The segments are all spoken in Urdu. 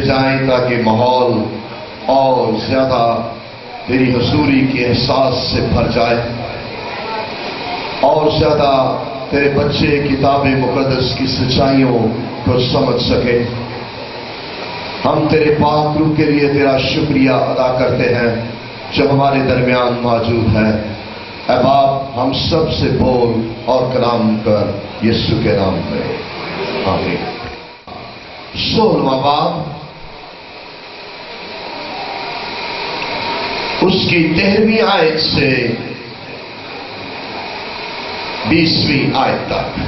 جائیں تاکہ ماحول اور زیادہ تیری حضوری کے احساس سے بھر جائے اور زیادہ تیرے بچے کتاب مقدس کی سچائیوں کو سمجھ سکے۔ ہم تیرے پاک روح کے لیے تیرا شکریہ ادا کرتے ہیں جو ہمارے درمیان موجود ہے۔ اے باپ ہم سب سے بول اور کلام کر یسوع کے نام میں، آمین۔ 16واں باب اس کی 13ویں آیت سے 20ویں آیت تک۔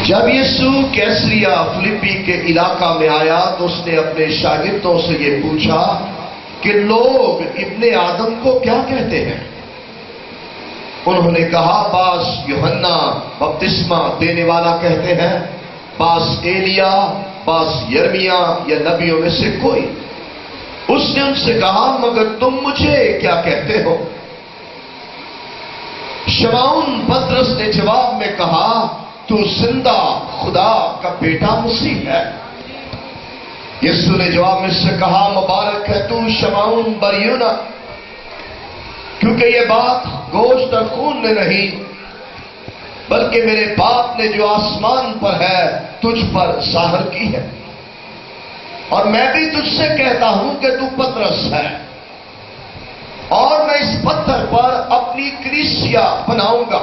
جب یسوع کیسریا فلپی کے علاقہ میں آیا تو اس نے اپنے شاگردوں سے یہ پوچھا کہ لوگ ابن آدم کو کیا کہتے ہیں؟ انہوں نے کہا بعض یوحنا بپتسمہ دینے والا کہتے ہیں، بعض ایلیا، بعض یرمیا یا نبیوں میں سے کوئی۔ اس نے ان سے کہا مگر تم مجھے کیا کہتے ہو؟ شمعون پطرس نے جواب میں کہا تو زندہ خدا کا بیٹا مسیح ہے۔ یسوع نے جواب میں سے کہا مبارک ہے تو شمعون بریونا، کیونکہ یہ بات گوشت اور خون نے نہیں بلکہ میرے باپ نے جو آسمان پر ہے تجھ پر ظاہر کی ہے۔ اور میں بھی تجھ سے کہتا ہوں کہ تو پترس ہے، اور میں اس پتھر پر اپنی کلیسیا بناؤں گا،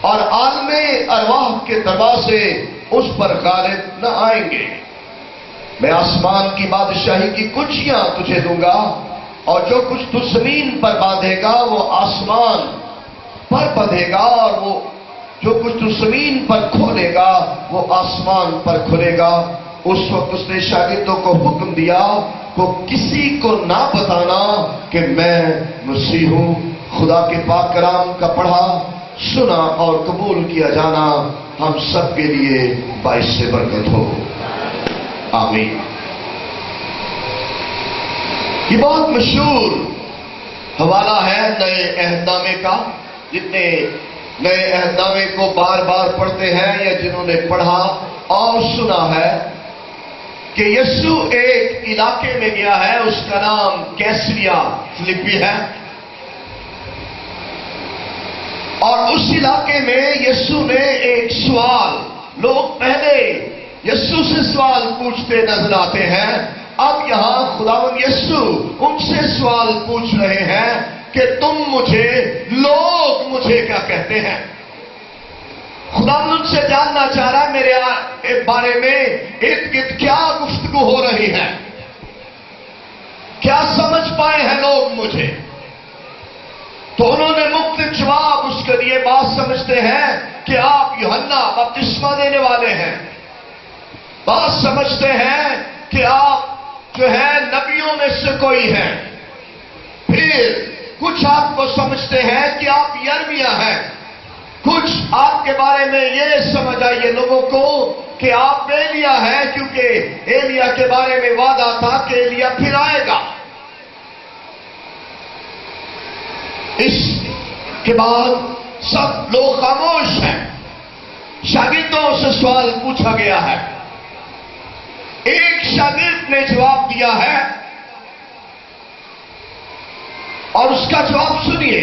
اور عالم ارواح کے دروازے اس پر غالب نہ آئیں گے۔ میں آسمان کی بادشاہی کی کنجیاں تجھے دوں گا، اور جو کچھ تو زمین پر باندھے گا وہ آسمان پر بندھے گا، اور وہ جو کچھ تو زمین پر کھولے گا وہ آسمان پر کھلے گا۔ اس وقت اس نے شاگردوں کو حکم دیا وہ کسی کو نہ بتانا کہ میں مسیح ہوں۔ خدا کے پاک کلام کا پڑھا، سنا اور قبول کیا جانا ہم سب کے لیے باعث برکت ہو، آمین۔ یہ بہت مشہور حوالہ ہے نئے عہد نامے کا۔ جتنے نئے عہد نامے کو بار بار پڑھتے ہیں یا جنہوں نے پڑھا اور سنا ہے کہ یسوع ایک علاقے میں گیا ہے، اس کا نام کیسریا فلپی ہے، اور اس علاقے میں یسوع نے ایک سوال، لوگ پہلے یسوع سے سوال پوچھتے نظر آتے ہیں، اب یہاں خداوند یسوع ان سے سوال پوچھ رہے ہیں کہ لوگ مجھے کیا کہتے ہیں؟ خداوند ان سے جاننا چاہ رہا ہے میرے بارے میں ارد گرد کیا گفتگو ہو رہی ہے، کیا سمجھ پائے ہیں لوگ مجھے؟ تو انہوں نے مختلف جواب اس کے لیے بات سمجھتے ہیں کہ آپ یوحنا بپتسمہ دینے والے ہیں، بات سمجھتے ہیں کہ آپ جو ہے نبیوں میں سے کوئی ہیں، پھر کچھ آپ کو سمجھتے ہیں کہ آپ یرمیا ہیں، کچھ آپ کے بارے میں یہ سمجھ آئیے لوگوں کو کہ آپ ایلیا ہیں، کیونکہ ایلیا کے بارے میں وعدہ تھا کہ ایلیا پھر آئے گا۔ اس کے بعد سب لوگ خاموش ہیں، شاگردوں سے سوال پوچھا گیا ہے۔ ایک شاگرد نے جواب دیا ہے اور اس کا جواب سنیے۔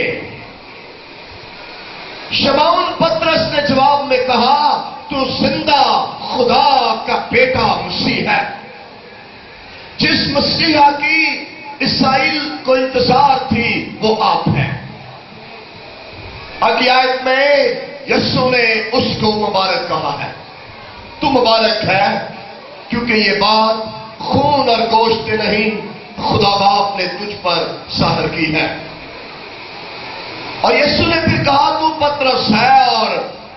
شمعون پطرس نے جواب میں کہا تو زندہ خدا کا بیٹا مسیح ہے، جس مسیحا کی اسرائیل کو انتظار تھی وہ آپ ہیں۔ اگلی آیت میں یسوع نے اس کو مبارک کہا ہے، تو مبارک ہے کیونکہ یہ بات خون اور گوشت نے نہیں خدا باپ نے تجھ پر ظاہر کی ہے۔ اور یسوع نے پھر کہا تو پترس ہے اور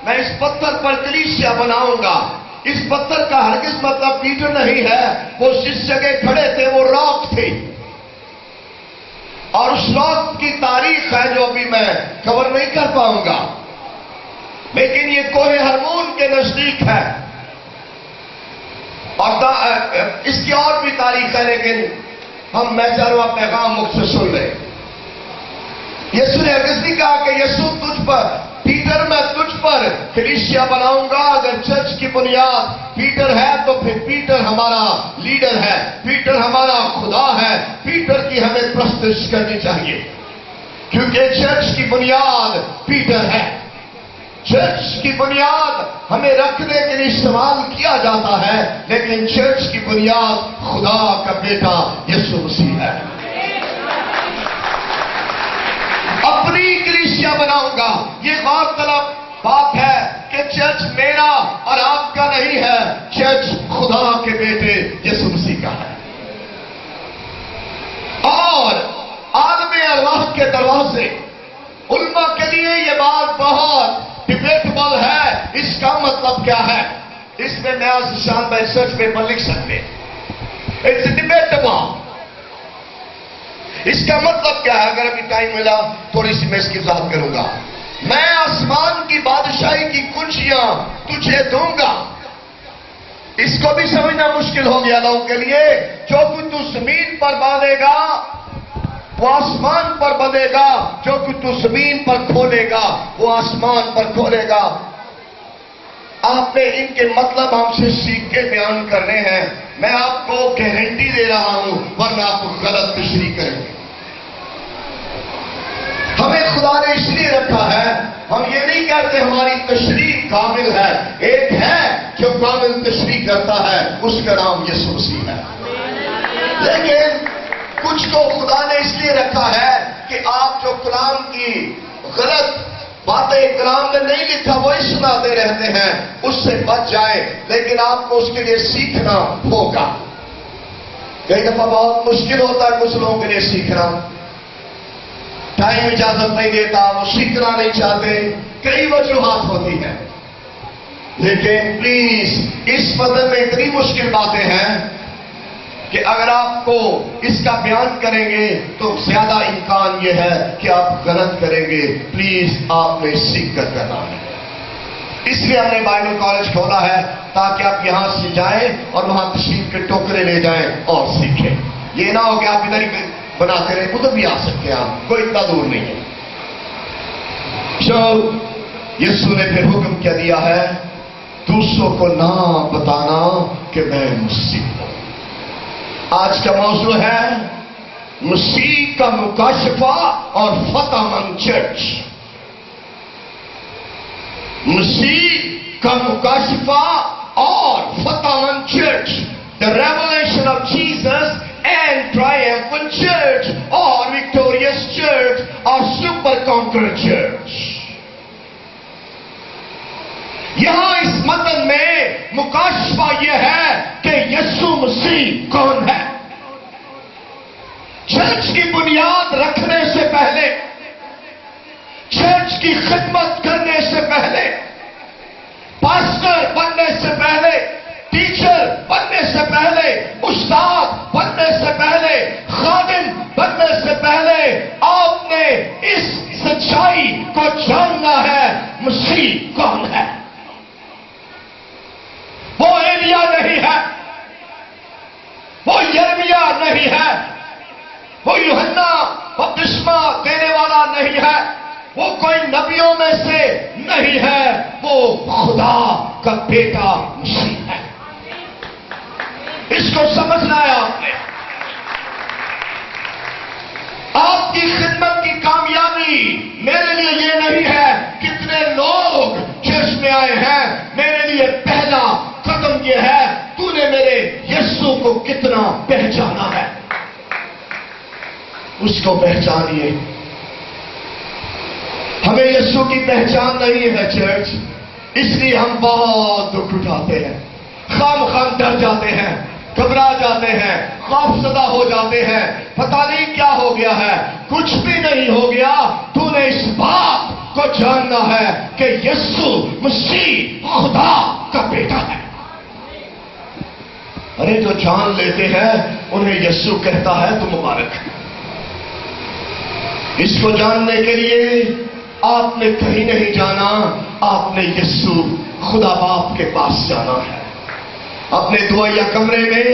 میں اس پتھر پر کلیسیا بناؤں گا۔ اس پتھر کا ہرگز مطلب پیٹر نہیں ہے، وہ جس جگہ کھڑے تھے وہ راک تھی، اور اس راک کی تاریخ ہے جو ابھی میں کور نہیں کر پاؤں گا، لیکن یہ کوہ ہرمون کے نزدیک ہے، اور اس کی اور بھی تاریخ ہے، لیکن میں چاہ رہا پیغام مجھ سے سن لیں۔ یسوع نے ہرگز نہیں کہا کہ یسوع پیٹر میں تجھ پر کلیسیا بناؤں گا. اگر چرچ کی بنیاد پیٹر ہے تو پھر پیٹر ہمارا لیڈر ہے, پیٹر ہمارا خدا ہے, پیٹر کی ہمیں پرستش کرنی چاہیے, کیونکہ چرچ کی بنیاد پیٹر ہے. چرچ کی بنیاد ہمیں رکھنے کے لیے استعمال کیا جاتا ہے, لیکن چرچ کی بنیاد خدا کا بیٹا یسوع مسیح ہے. اپنی کلیسیا بناؤں گا. یہ غور طلب بات ہے کہ چرچ میرا اور آپ کا نہیں ہے, چرچ خدا کے بیٹے یسوع مسیح کا ہے. اور عالم ارواح کے دروازے, علماء کے لیے یہ بات بہت ڈیبیٹبل ہے. اس کا مطلب کیا ہے؟ اس میں نیا شان بھائی سرچ پیپر لکھ سکتے. اٹس ڈیبیٹبل. اس کا مطلب کیا ہے؟ اگر ابھی ٹائم ملا تھوڑی سی میں اس کی وضاحت کروں گا. میں آسمان کی بادشاہی کی کنجیاں تجھے دوں گا. اس کو بھی سمجھنا مشکل ہو گیا لوگوں کے لیے. جو کچھ تو زمین پر باندھے گا وہ آسمان پر بندھے گا, جو کچھ تو زمین پر کھولے گا وہ آسمان پر کھولے گا. آپ نے ان کے مطلب ہم سے سیکھ کے بیان کرنے ہیں. میں آپ کو گارنٹی دے رہا ہوں, ورنہ آپ کو غلط تشریح کریں گے. ہمیں خدا نے اس لیے رکھا ہے, ہم یہ نہیں کہتے ہماری تشریح کامل ہے. ایک ہے جو کامل تشریح کرتا ہے, اس کا نام یسوع مسیح ہے. لیکن کچھ کو خدا نے اس لیے رکھا ہے کہ آپ جو کلام کی غلط باتیں کلام نے نہیں لکھا وہی سناتے رہتے ہیں, اس سے بچ جائیں. لیکن آپ کو اس کے لیے سیکھنا ہوگا. کئی دفعہ بہت مشکل ہوتا ہے کچھ لوگوں کے لیے سیکھنا. ٹائم اجازت نہیں دیتا, وہ سیکھنا نہیں چاہتے, کئی وجوہات ہوتی ہیں. لیکن پلیز اس وطن میں اتنی مشکل باتیں ہیں کہ اگر آپ کو اس کا بیان کریں گے تو زیادہ امکان یہ ہے کہ آپ غلط کریں گے. پلیز آپ نے سیکھ کر کرنا ہے. اس لیے ہم نے بائبل کالج کھولا ہے تاکہ آپ یہاں سے جائیں اور وہاں تشریف کے ٹوکرے لے جائیں اور سیکھیں. یہ نہ ہو کہ آپ ادھر ہی بناتے رہے, ادھر بھی آ سکتے ہیں آپ, کوئی اتنا دور نہیں ہے. یسوع نے پھر حکم کیا دیا ہے, دوسروں کو نہ بتانا کہ میں مسیح ہوں. آج کا موضوع ہے مسیح کا مکاشفہ اور فتح مند چرچ. مسیح کا مکاشفہ اور فتح مند church. The revelation of Jesus and triumphant church or victorious church or super conqueror church. یہاں اس متن میں مکاشفہ یہ ہے کہ یسوع مسیح کون ہے. چرچ کی بنیاد رکھنے سے پہلے, چرچ کی خدمت کرنے سے پہلے, پاسٹر بننے سے پہلے, ٹیچر بننے سے پہلے, استاد بننے سے پہلے, خادم بننے سے پہلے آپ نے اس سچائی کو جاننا ہے مسیح کون ہے. وہ ایلیا نہیں ہے, وہ یرمیا نہیں ہے, وہ یوحنا بپتسمہ دینے والا نہیں ہے, وہ کوئی نبیوں میں سے نہیں ہے, وہ خدا کا بیٹا مسیح ہے. اس کو سمجھنا ہے آپ نے. آپ کی خدمت کی کامیابی میرے لیے یہ نہیں ہے کتنے لوگ چرچ میں آئے ہیں, میرے لیے پہلا قدم یہ ہے تو نے میرے یسوع کو کتنا پہچانا ہے. اس کو پہچانیے. ہمیں یسوع کی پہچان نہیں ہے چرچ, اس لیے ہم بہت دکھ اٹھاتے ہیں, خام ڈر جاتے ہیں, گھبرا جاتے ہیں, خوف زدہ ہو جاتے ہیں. پتہ نہیں کیا ہو گیا ہے. کچھ بھی نہیں ہو گیا. تو نے اس بات کو جاننا ہے کہ یسوع مسیح خدا کا بیٹا ہے. ارے جو جان لیتے ہیں انہیں یسوع کہتا ہے تو مبارک. اس کو جاننے کے لیے آپ نے کہیں نہیں جانا, آپ نے یسوع خدا باپ کے پاس جانا ہے. اپنے دعائیا کمرے میں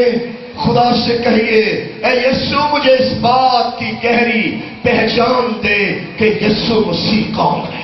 خدا سے کہیے, اے یسوع مجھے اس بات کی گہری پہچان دے کہ یسوع مسیح کون ہے.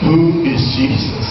Who is Jesus?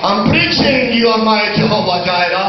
I'm preaching you are my Jehovah Jireh।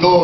2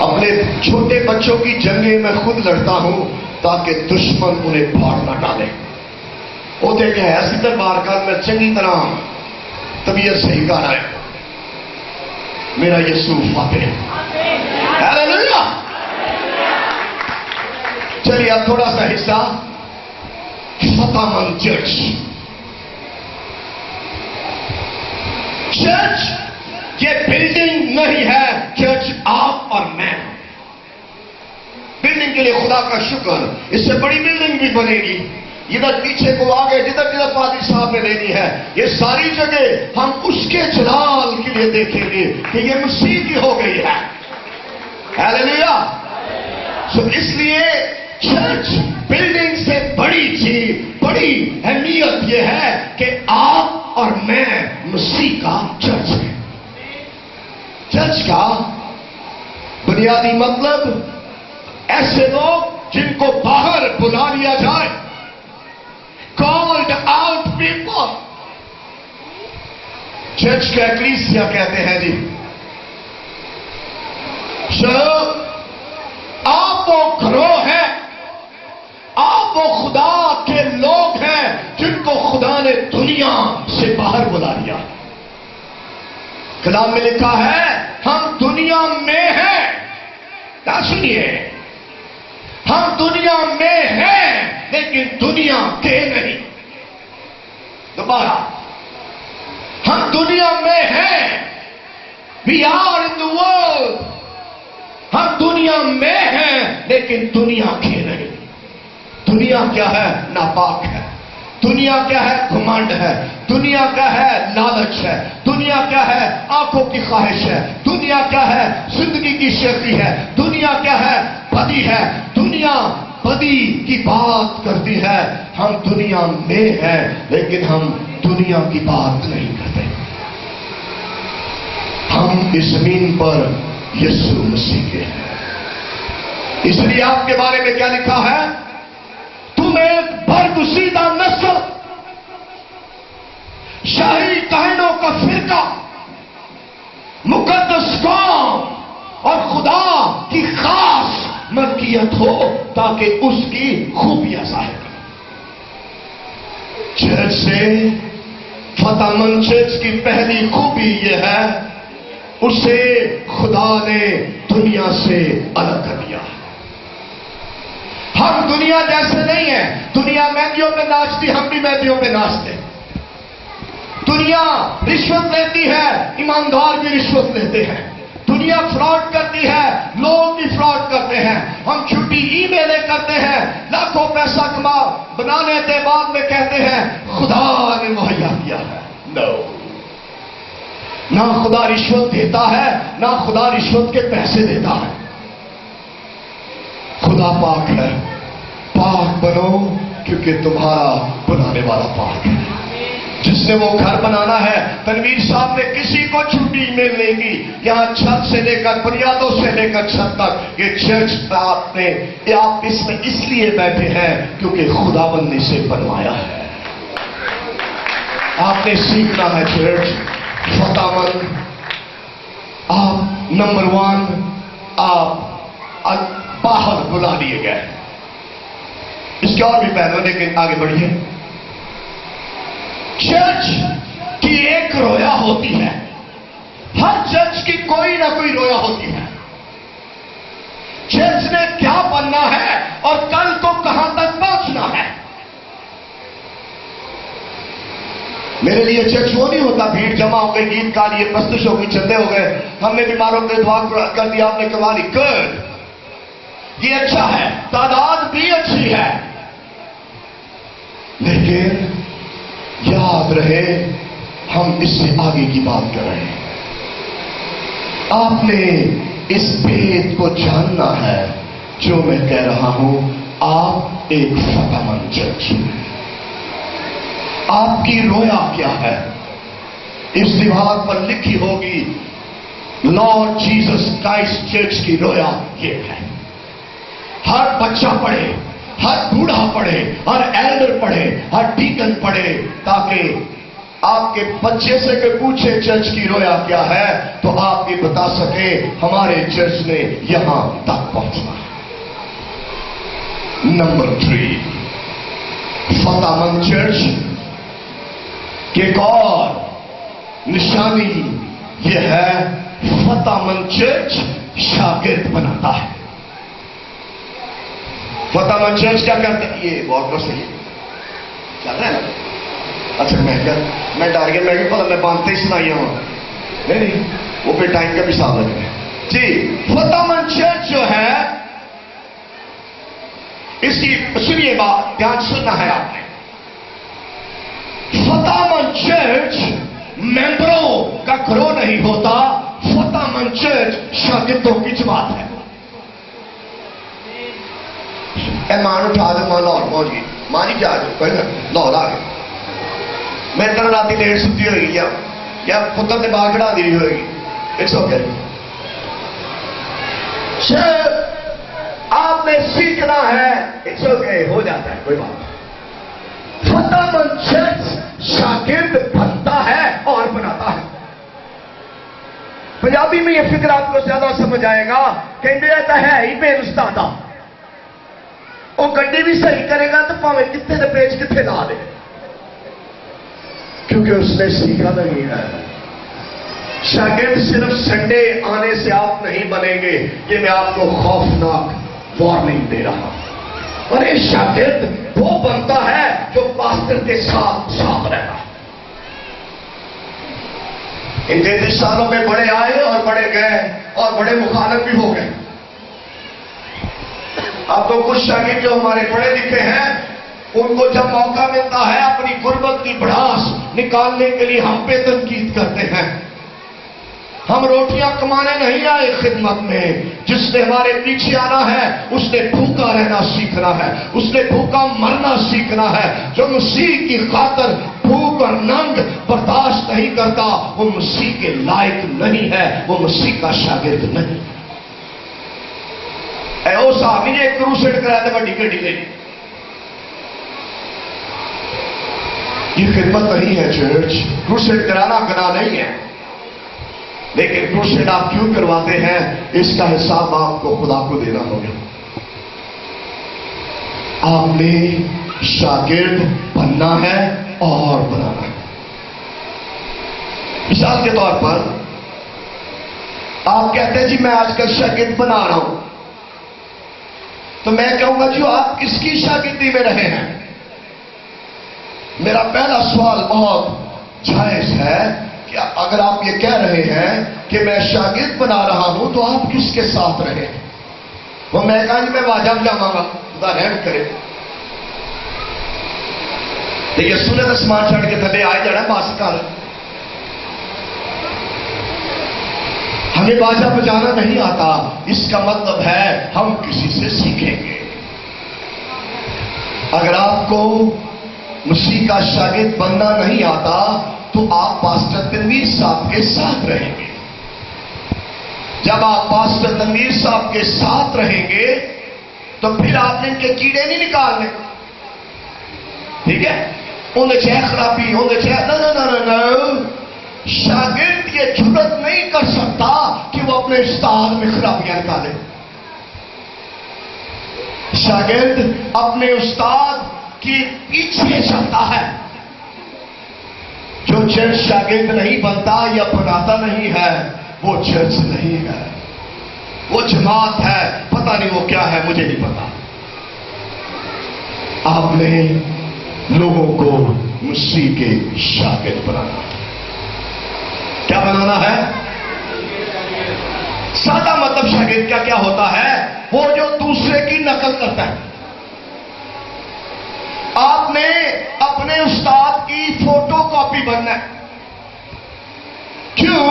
اپنے چھوٹے بچوں کی جنگیں میں خود لڑتا ہوں تاکہ دشمن انہیں پھاڑ نہ ڈالے. وہ دیکھیں ایسی دربار کا میں چنگی طرح طبیعت سے ہی گا رہا ہے میرا یسوع فاتح. ہیلیلویا. چلیے اب تھوڑا سا حصہ فتح مند چرچ. چرچ یہ بلڈنگ نہیں ہے، چرچ آپ اور میں. بلڈنگ کے لیے خدا کا شکر، اس سے بڑی بلڈنگ بھی بنے گی. ادھر پیچھے کو آگے جدھر جدھر پادری صاحب نے لینی ہے، یہ ساری جگہ ہم اس کے جلال کے لیے دیکھیں گے کہ یہ مسیح کی ہو گئی ہے. ہیلیلویا. سو اس لیے چرچ بلڈنگ سے بڑی چیز، بڑی اہمیت یہ ہے کہ آپ اور میں مسیح کا چرچ ہے. چرچ کا بنیادی مطلب ایسے لوگ جن کو باہر بلا لیا جائے، called out people. چرچ کا ایکلیسیا کہتے ہیں جی. آپ وہ گروہ ہیں، آپ وہ خدا کے لوگ ہیں جن کو خدا نے دنیا سے باہر بلا لیا. کلام میں لکھا ہے ہم دنیا میں ہیں. کیا سنیے، ہم دنیا میں ہیں لیکن دنیا کے نہیں. دوبارہ، ہم دنیا میں ہیں. We are in the world. ہم دنیا میں ہیں لیکن دنیا کے نہیں. دنیا کیا ہے؟ ناپاک ہے. دنیا کیا ہے؟ گھمنڈ ہے. دنیا کیا ہے؟ لالچ ہے. دنیا کیا ہے؟ آنکھوں کی خواہش ہے. دنیا کیا ہے؟ زندگی کی شرطی ہے. دنیا کیا ہے؟ بدی ہے. دنیا بدی کی بات کرتی ہے. ہم دنیا میں ہیں لیکن ہم دنیا کی بات نہیں کرتے. ہم اس زمین پر یسوع مسیح کے ہیں. اس لیے آپ کے بارے میں کیا لکھا ہے؟ تم ایک برگزیدہ نسل، شاہی کہنوں کا فرقہ، مقدس قوم اور خدا کی خاص ملکیت ہو تاکہ اس کی خوبیاں ظاہر کریں. چرچ سے فتح مند چرچ کی پہلی خوبی یہ ہے اسے خدا نے دنیا سے الگ کر دیا. ہم دنیا جیسے نہیں ہیں. دنیا مہندیوں پہ ناچتی، ہم بھی مہندیوں پہ ناچتے. دنیا رشوت لیتی ہے، ایماندار بھی رشوت لیتے ہیں. دنیا فراڈ کرتی ہے، لوگ بھی فراڈ کرتے ہیں. ہم چھٹی ای میلیں کرتے ہیں، لاکھوں پیسہ کما بنا لیتے، بعد میں کہتے ہیں خدا نے مہیا کیا ہے. نو، نہ خدا رشوت دیتا ہے، نہ خدا رشوت کے پیسے دیتا ہے. خدا پاک ہے. پاک بنو کیونکہ تمہارا بنانے والا پاک ہے. جس نے وہ گھر بنانا ہے، تنویر صاحب نے کسی کو چھٹی مل لے گی. یہاں چھت سے لے کر بنیادوں سے لے کر چھت تک یہ چرچ آپ اس میں اس لیے بیٹھے ہیں کیونکہ خدا بندی سے بنوایا ہے. آپ نے سیکھنا ہے چرچ فتح مند. آپ نمبر 1 آپ باہر بلا لیے گئے. اس کے اور بھی پہلو لیکن آگے بڑھیے. چرچ کی ایک رویا ہوتی ہے. ہر چرچ کی کوئی نہ کوئی رویا ہوتی ہے. چرچ نے کیا بننا ہے اور کل کو کہاں تک پہنچنا ہے. میرے لیے چرچ وہ نہیں ہوتا بھیڑ جمع ہو گئی، گیت گا لیے، پستش ہو گئی، چندے ہو گئے، ہم نے بیماروں کے دعا کر دیا، آپ نے کروا لی. گڈ، یہ اچھا ہے، تعداد بھی اچھی ہے، لیکن یاد رہے ہم اس سے آگے کی بات کر رہے ہیں. آپ نے اس بھید کو جاننا ہے جو میں کہہ رہا ہوں. آپ ایک فتح مند چرچ ہیں. آپ کی رویا کیا ہے؟ اس دیوار پر لکھی ہوگی لارڈ جیسس کرائسٹ چرچ کی رویا یہ ہے. ہر بچہ پڑھے، ہر بوڑھا پڑھے، ہر ایلڈر پڑھے، ہر ڈیکن پڑھے، تاکہ آپ کے بچے سے کہ پوچھے چرچ کی رویا کیا ہے تو آپ یہ بتا سکے ہمارے چرچ نے یہاں تک پہنچنا ہے۔ نمبر 3، فتح مند چرچ کی ایک اور نشانی یہ ہے، فتح مند چرچ شاگرد بناتا ہے۔ فتح مند چرچ کیا کرتا ہے؟ یہ بہت بس صحیح چل رہا ہے نا؟ اچھا میں ڈر گیا، میں پتا میں باندھتے ہی سنائی ہوں، نہیں وہ پہ ٹائم کا بھی حساب لگ رہا ہے جی۔ فتح مند چرچ جو ہے اس کی سنیے بات، دھیان سننا ہے آپ نے۔ فتح مند چرچ ممبروں کا گروہ نہیں ہوتا، فتح مند چرچ شاگردوں کی جماعت ہے۔ اے مان اٹھا دے، مان لاہور پہنچ گئی، مانی کیا آج کوئی نا لاہور آ گئی، میں اتنا راتی لیٹ ستی ہوئی یا پتر نے باغ چڑھا دی ہوئے گی، اٹس اوکے۔ آپ نے سیکھنا ہے، اٹس اوکے، ہو جاتا ہے، کوئی بات نہیں۔ فتح مند چرچ شاگرد بنتا ہے اور بناتا ہے۔ پنجابی میں یہ فکر آپ کو زیادہ سمجھ آئے گا، کہتے رہتا ہے ہی بے استادہ، وہ گڈی بھی صحیح کرے گا تو پاوے کتنے دے پیچ کتنے لا دے، کیونکہ اس نے سیکھا نہیں ہے۔ شاگرد صرف سنڈے آنے سے آپ نہیں بنیں گے، یہ میں آپ کو خوفناک وارننگ دے رہا ہوں۔ اور یہ شاگرد وہ بنتا ہے جو پاسٹر کے ساتھ ساتھ رہتا ہے۔ ان 33 سالوں میں بڑے آئے اور بڑے گئے اور بڑے مخالف بھی ہو گئے۔ اب تو کچھ شاگرد جو ہمارے پڑھے لکھے ہیں، ان کو جب موقع ملتا ہے اپنی غربت کی بڑھاس نکالنے کے لیے ہم پہ تنقید کرتے ہیں۔ ہم روٹیاں کمانے نہیں آئے خدمت میں، جس نے ہمارے پیچھے آنا ہے اس نے بھوکا رہنا سیکھنا ہے، اس نے بھوکا مرنا سیکھنا ہے۔ جو مسیح کی خاطر بھوک اور ننگ برداشت نہیں کرتا وہ مسیح کے لائق نہیں ہے، وہ مسیح کا شاگرد نہیں۔ اے او صاحب نے ایک کروسیڈ کرایا تھا، بڑی گڈی لے لی، یہ خدمت نہیں ہے چرچ۔ کروسیڈ کرانا گناہ نہیں ہے، لیکن کروسیڈ آپ کیوں کرواتے ہیں اس کا حساب آپ کو خدا کو دینا ہوگا۔ آپ نے شاگرد بننا ہے اور بنانا ہے۔ مثال کے طور پر آپ کہتے ہیں جی میں آج کل شاگرد بنا رہا ہوں، تو میں کہوں گا جی آپ کس کی شاگردی میں رہے ہیں؟ میرا پہلا سوال بہت جائز ہے کہ اگر آپ یہ کہہ رہے ہیں کہ میں شاگرد بنا رہا ہوں تو آپ کس کے ساتھ رہے؟ وہ میں کہا جی میں واجب جاؤں گا، خدا رحم کرے۔ تو یہ سنے تو سمان چھڑ کے تھلے آئے جانا باس کر، ہمیں باجا بجانا نہیں آتا، اس کا مطلب ہے ہم کسی سے سیکھیں گے۔ اگر آپ کو مسیح کا شاگرد بننا نہیں آتا تو آپ پاسٹر تنویر صاحب کے ساتھ رہیں گے۔ جب آپ پاسٹر تنویر صاحب کے ساتھ رہیں گے تو پھر آپ نے ان کے کیڑے نہیں نکالنے، ٹھیک ہے؟ انہیں چاہے خرابی، انہیں چاہے شاگرد یہ جرت نہیں کر سکتا کہ وہ اپنے استاد میں خرابیاں نکالے۔ شاگرد اپنے استاد کی پیچھے چلتا ہے۔ جو چرچ شاگرد نہیں بنتا یا بناتا نہیں ہے وہ چرچ نہیں ہے، وہ جماعت ہے، پتہ نہیں وہ کیا ہے، مجھے نہیں پتا۔ آپ نے لوگوں کو مسیح کے شاگرد بنانا ہے۔ کیا بنانا ہے؟ سادہ مطلب شاگرد کا کیا ہوتا ہے؟ وہ جو دوسرے کی نقل کرتا ہے۔ آپ نے اپنے استاد کی فوٹو کاپی بننا ہے۔ کیوں؟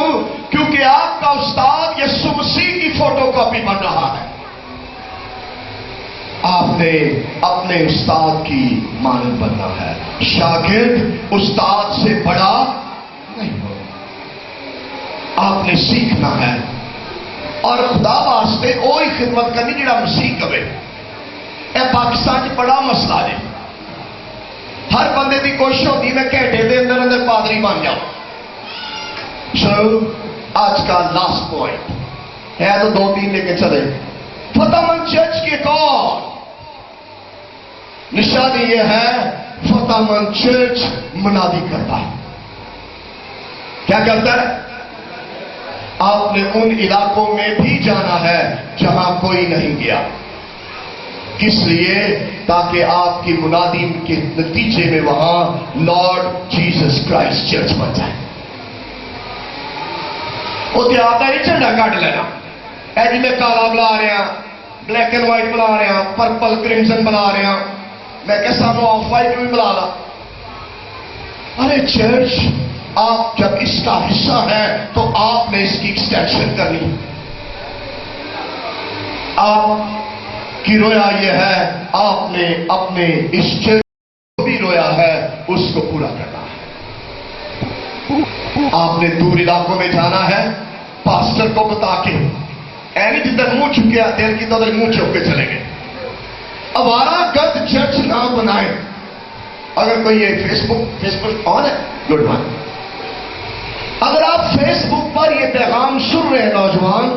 کیونکہ آپ کا استاد یسوع مسیح کی فوٹو کاپی بن رہا ہے۔ آپ نے اپنے استاد کی مانند بننا ہے۔ شاگرد استاد سے بڑا نہیں ہو، آپ نے سیکھنا ہے اور خدا واسطے وہی خدمت کرنی جڑا مسیح کرے۔ اے پاکستان کی بڑا مسئلہ ہے، ہر بندے کی کوشش ہوتی میں گھنٹے کے اندر اندر پادری بن جاؤں. سو آج کا لاسٹ پوائنٹ ہے تو 2-3 لے کے چلے. فتح مند چرچ کی کون نشانی یہ ہے؟ فتح مند چرچ منادی کرتا ہے. کیا کرتا ہے؟ آپ نے ان علاقوں میں بھی جانا ہے جہاں کوئی نہیں گیا. کس لیے؟ تاکہ آپ کی منادی کے نتیجے میں وہاں لارڈ جیسس کرائسٹ چرچ بن جائے. وہ آتا ہے جھنڈا کاٹ لینا. اے جی میں کالا بلا رہا ہوں، بلیک اینڈ وائٹ بلا رہا ہوں، پرپل کرمزن بلا رہا ہوں، میں کہ سانو آف وائٹ بھی بلا لا. ارے چرچ، آپ جب اس کا حصہ ہے تو آپ نے اس کی ایکسٹینشن کرنی. آپ کی رویا یہ ہے، آپ نے اپنے اس چرچ کو بھی رویا ہے اس کو پورا کرنا ہے. آپ نے دور علاقوں میں جانا ہے پاسٹر کو بتا کے، اینی جدھر منہ چکیا دل کی تو منہ چک کے چلے گئے. اوارا گرد چرچ نہ بنائے. اگر کوئی یہ فیس بک آن ہے، گڈ ون. اگر آپ فیس بک پر یہ پیغام سن رہے ہیں نوجوان،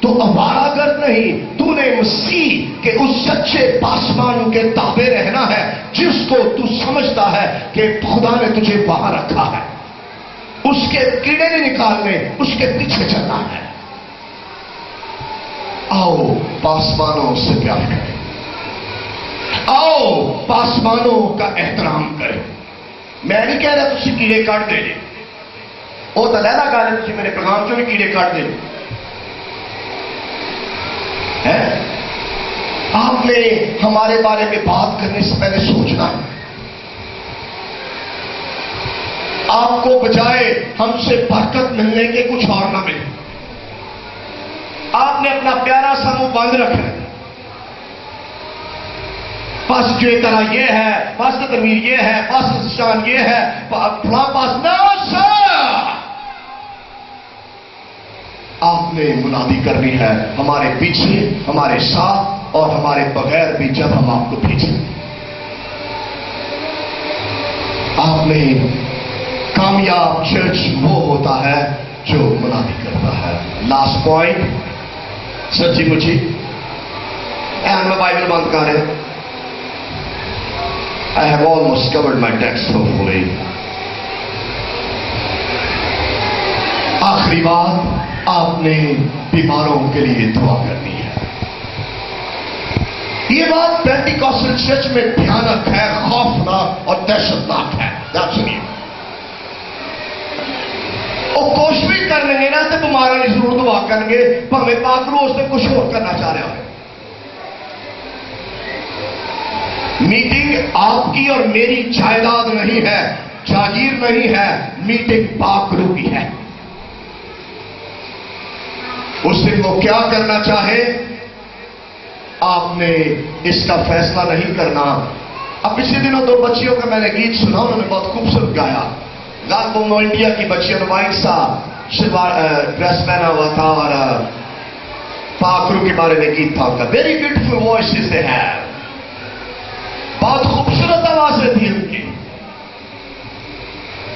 تو اوارا گرد نہیں، تو نے مسیح کے اس سچے پاسبان کے تابع رہنا ہے جس کو تو سمجھتا ہے کہ خدا نے تجھے وہاں رکھا ہے. اس کے کیڑے نہیں نکالنے، اس کے پیچھے چلنا ہے. آؤ پاسبانوں سے پیار کریں، آؤ پاسبانوں کا احترام کریں. میں نہیں کہہ رہا تھی کیڑے کاٹ دے. وہ تو لہلا گا تھی میرے پیغام چوں بھی کیڑے کاٹ دے. آپ نے ہمارے بارے میں بات کرنے سے پہلے سوچنا ہے. آپ کو بجائے ہم سے برکت ملنے کے کچھ اور نہ ملے. آپ نے اپنا پیارا سا منہ بند رکھنا. پاس جو طرح یہ ہے، پاس تعمیر یہ ہے، پاس شان یہ ہے، فلاں پاس نہ. آپ نے منادی کرنی ہے ہمارے پیچھے، ہمارے ساتھ اور ہمارے بغیر بھی جب ہم آپ کو بھیجیں. آپ نے کامیاب چرچ وہ ہوتا ہے جو منادی کرتا ہے. لاسٹ پوائنٹ سچی مچی میں بائبل بند کر رہا. I have almost covered my text hopefully. آخری بات، آپ نے بیماروں کے لیے دعا کرنی ہے. یہ بات پینٹیکوسٹل چرچ میں بھیانک ہے، خوفناک اور دہشت ناک ہے. سنیے، وہ کوشش بھی کر لیں گے نا تو بیماروں کی ضرور دعا کریں گے، بھاوے پاک روح اس سے کچھ اور کرنا چاہ رہا ہے. میٹنگ آپ کی اور میری جائیداد نہیں ہے، جاگیر نہیں ہے. میٹنگ پاک روح کی ہے. اس دن وہ کیا کرنا چاہے آپ نے اس کا فیصلہ نہیں کرنا. اب پچھلے دنوں 2 بچیوں کا میں نے گیت سنا، انہوں نے بہت خوبصورت گایا. وہ انڈیا کی بچیوں نے وائٹ سا ڈریس پہنا ہوا تھا اور پاک روح کے بارے میں گیت تھا ان کا. Very beautiful voices they have. بہت خوبصورت آوازیں تھی ان کی.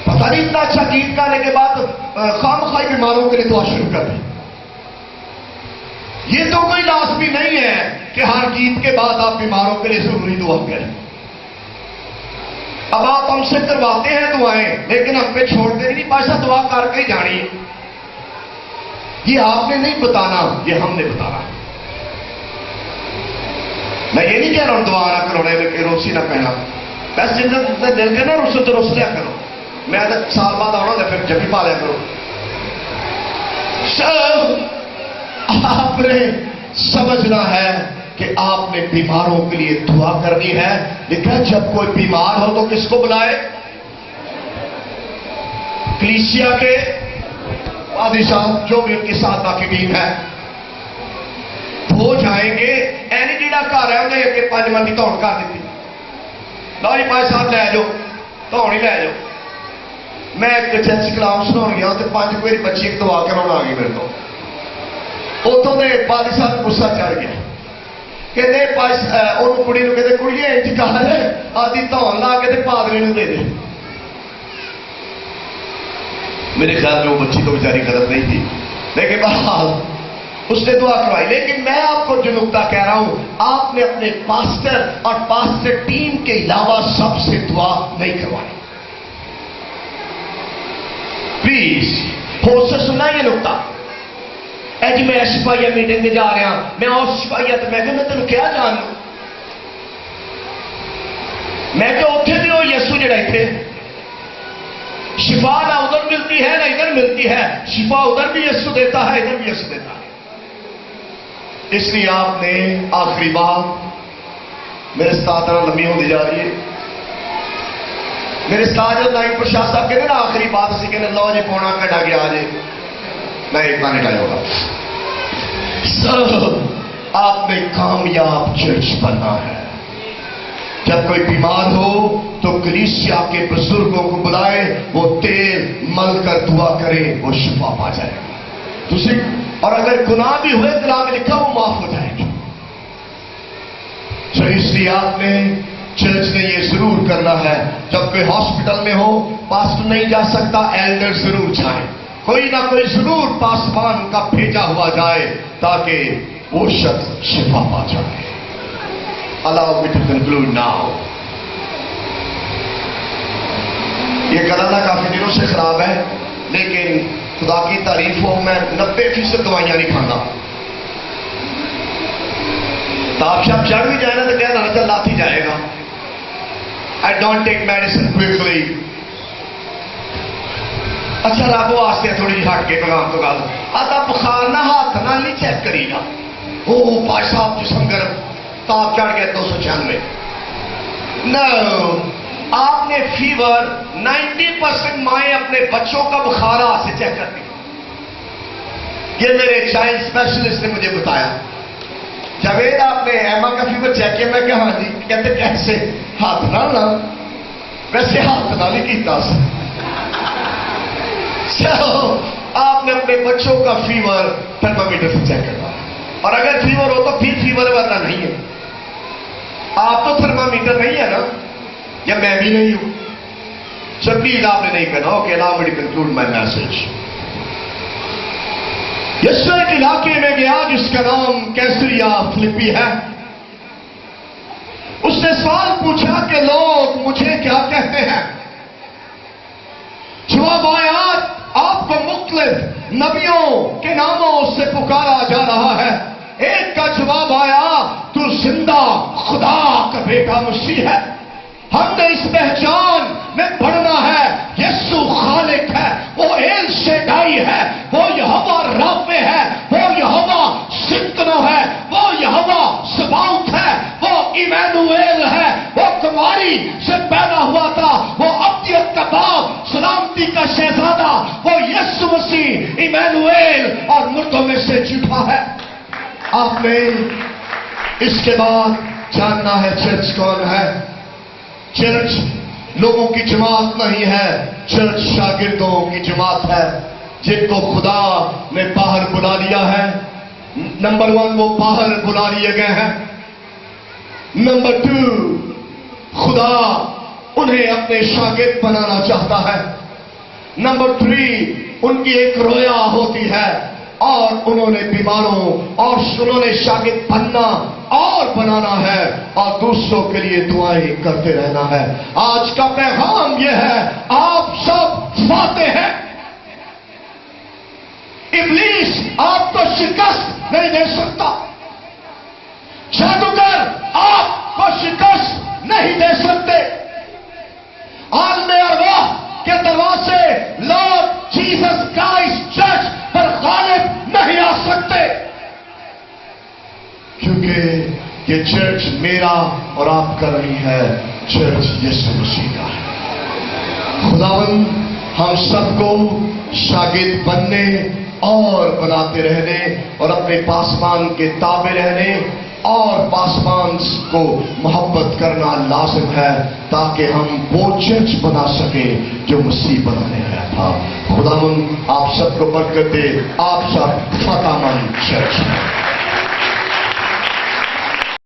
پتہ نہیں اتنا اچھا گیت گانے کے بعد خام خواہ بیماروں کے لیے دعا شروع کر دی. یہ تو کوئی لازمی نہیں ہے کہ ہر گیت کے بعد آپ بیماروں کے لیے ضروری دعا کریں. اب آپ ہم سے کرواتے ہیں دعائیں لیکن ہم پہ چھوڑتے نہیں. پاشا دعا کر کے جانی ہے. یہ آپ نے نہیں بتانا، یہ ہم نے بتانا. میں یہ نہیں کہہ رہا ہوں دعا نہ کرو کہ روسی نہ پہنا. بس جن دل کے نا رسو تو رس لیا کرو. میں سال بعد آنا تھا پھر جب بھی پا لیا کرو. آپ نے سمجھنا ہے کہ آپ نے بیماروں کے لیے دعا کرنی ہے. لیکن جب کوئی بیمار ہو تو کس کو بلائے؟ کلیسیا کے پادری صاحب جو بھی ان کے ساتھ باقی ٹیم ہے وہ جائیں گے. اینی جیڑا گھر ہے انہیں کہ 5 منٹ کی دوڑ کر دیتی. لو جی 5 صاحب لے جاؤ، دوڑ ہی لے جاؤ. میں ایک چرچ کلام سنا گیا تو 5 کوئی بچی ایک دعا کرانا آ گئی میرے کو. اتوں کے پادری صاحب غصہ چڑھ گیا. کہتے انہوں کڑی نو کہتے کڑیے انج کر آدھی دھون لا کے پادری نو دے دے. میرے خیال میں وہ بچی تو بیچاری غلط نہیں تھی، لیکن بہرحال اس نے دعا کروائی. لیکن میں آپ کو جو نقطہ کہہ رہا ہوں، آپ نے اپنے پاسٹر اور پاسٹر ٹیم کے علاوہ سب سے دعا نہیں کروائی. پلیز ہو سے سنا یہ نقطہ. اے جی میں شفائیہ میٹنگ میں جا رہا ہوں، میں اور شفائیہ تو میں کہ میں تینوں کیا جان لوں، میں کہ اتنے بھی وہ یسو جڑا اتنے شفا نہ ادھر ملتی ہے نہ ادھر ملتی ہے. شفا ادھر بھی یسو دیتا ہے، ادھر بھی یسو دیتا ہے. اس لیے آپ نے آخری بات، میرے ساتھ طرح لمبی ہوتی جا رہی ہے، میرے ساتھ جو نائب پرشاد صاحب کہتے ہیں نا آخری بات اسی کہتے ہیں لو جی پونا کٹا گیا آج میں اتنا نہیں ٹائم ہوگا. سب آپ نے کامیاب چرچ بننا ہے. جب کوئی بیمار ہو تو کلیسیا کے بزرگوں کو بلائے، وہ تیل مل کر دعا کرے، وہ شفا پا جائے گا. اور اگر گناہ بھی ہوئے دلا میں لکھا وہ معاف ہو جائے گا. تو اس لیے آپ نے چرچ نے یہ ضرور کرنا ہے، جب کوئی ہاسپٹل میں ہو پاسٹر نہیں جا سکتا، ایلڈر ضرور جائے، کوئی نہ کوئی ضرور پاسبان کا بھیجا ہوا جائے تاکہ وہ شخص شفا پا جائے. Allow me to conclude now. یہ کلندہ کافی دنوں سے خراب ہے، لیکن خدا کی تعریف ہو میں 90% دوائیاں نہیں کھانا. تاپ شاپ چڑھ بھی جائے نا تو کہنا نہ چل لاتی جائے گا. I don't take medicine quickly. اچھا رب واسطے تھوڑی جی ہٹ کے پیغام تو گل آتا بخار نہ ہاتھ نہ نہیں چیک کری گا. وہ پاش صاحب جسم گرم تاپ چڑھ گیا 296. نو، آپ نے فیور 90% مائیں اپنے بچوں کا بخار ہاتھ سے چیک کرتی. یہ میرے چائلڈ اسپیشلسٹ نے مجھے بتایا. جاوید آپ نے ایما کا فیور چیک کیا؟ میں کہ ہاں جی. کہتے کیسے؟ ہاتھ نہ نا، ویسے ہاتھ نہ نہیں کیتا. آپ نے اپنے بچوں کا فیور تھرمامیٹر سے چیک کرنا، اور اگر فیور ہو تو پھر فیور ورنہ نہیں ہے. آپ تو تھرمامیٹر نہیں ہے نا، یا میں بھی نہیں ہوں. پلیز آپ نے نہیں کرنا. Okay allow me to conclude my message. یسوع ایک علاقے میں گیا جس کا نام کیسریا فلپی ہے. اس نے سوال پوچھا کہ لوگ مجھے کیا کہتے ہیں. جواب آیا آپ کو مختلف نبیوں کے ناموں سے پکارا جا رہا ہے. ایک کا جواب آیا تو زندہ خدا کا بیٹا مسیح ہے. ہم نے اس پہچان میں پڑھنا ہے یسوع خالق ہے، وہ ایل شیڈائی ہے، وہ یہوہ رافع ہے، وہ یہوہ سکنو ہے، وہ یہوہ سباوت ہے، وہ ایمانویل ہے، وہ کماری سے پیدا ہوا تھا، وہ ابدیت کا باپ، سلامتی کا شہزادہ، وہ یسوع مسیح ایمانویل اور مردوں میں سے جھوٹا ہے. آپ نے اس کے بعد جاننا ہے چرچ کون ہے. چرچ لوگوں کی جماعت نہیں ہے، چرچ شاگردوں کی جماعت ہے جن کو خدا نے باہر بلا لیا ہے. نمبر 1 وہ باہر بلا لیے گئے ہیں. نمبر 2 خدا انہیں اپنے شاگرد بنانا چاہتا ہے. نمبر 3 ان کی ایک رویا ہوتی ہے اور انہوں نے بیماروں اور انہوں نے شاگرد بننا اور بنانا ہے اور دوسروں کے لیے دعائیں کرتے رہنا ہے. آج کا پیغام یہ ہے آپ سب فاتح ہیں. ابلیس آپ کو شکست نہیں دے سکتا. جادوگر آپ کو شکست نہیں دے سکتے. عالم ارواح کے دروازے لارڈ جیسس کرائسٹ چرچ پر غالب نہیں آ سکتے، کیونکہ یہ چرچ میرا اور آپ کا نہیں ہے، چرچ یسوع مسیح کا ہے. خداوند ہم سب کو شاگرد بننے اور بناتے رہنے اور اپنے پاسبان کے تابع رہنے اور پاسبان کو محبت کرنا لازم ہے تاکہ ہم وہ چرچ بنا سکیں جو مسیح بنانے آیا تھا. خداوند آپ سب کو برکت دے. آپ سب فتح مند چرچ ہیں.